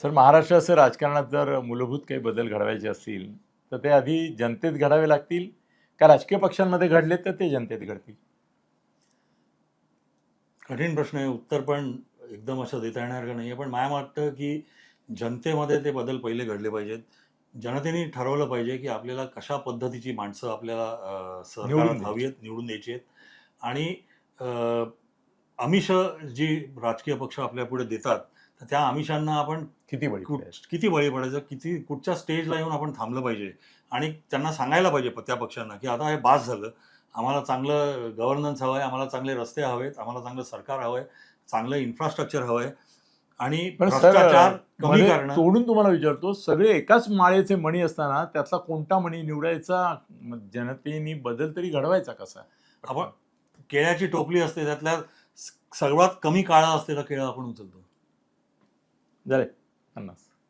Sir, महाराष्ट्राचं राजकारणात जर मूलभूत काही बदल घडवायचे असतील तर ते आधी जनतेत घडावे लागतील का राजकीय पक्षांमध्ये घडले तर ते जनतेत घडतील? कठीण प्रश्न आहे. उत्तर पण एकदम असं देता येणार का नाही आहे. पण मला वाटतं की जनतेमध्ये ते बदल पहिले घडले पाहिजेत. जनतेने ठरवलं पाहिजे की आपल्याला कशा पद्धतीची माणसं आपल्याला निवडून सरकारात हवी द्यायचे. आहेत, निवडून द्यायची आहेत. आणि आमिषं जी राजकीय पक्ष आपल्यापुढे देतात, तर त्या आमिषांना आपण किती बळी पडायचे? किती बळी पडायचं, कुठच्या स्टेजला येऊन आपण थांबलं पाहिजे आणि त्यांना सांगायला पाहिजे त्या पक्षांना, की आता हे बास झालं. आम्हाला चांगलं गव्हर्नन्स हवं आहे, आम्हाला चांगले रस्ते हवेत, आम्हाला चांगलं सरकार हवं आहे, चांगलं इन्फ्रास्ट्रक्चर हवं आहे आणि पण सर, भ्रष्टाचार कमी मध्ये करणं. तोडून तुम्हाला विचारतो, सगळे एकाच माळेचे मणी असताना त्यातला कोणता मणी निवडायचा? जनतेने बदल तरी घडवायचा कसा? आपण केळ्याची टोपली असते, त्यातल्या सर्वात कमी काळं असलेलं केळं आपण उचलतो. झाले 50.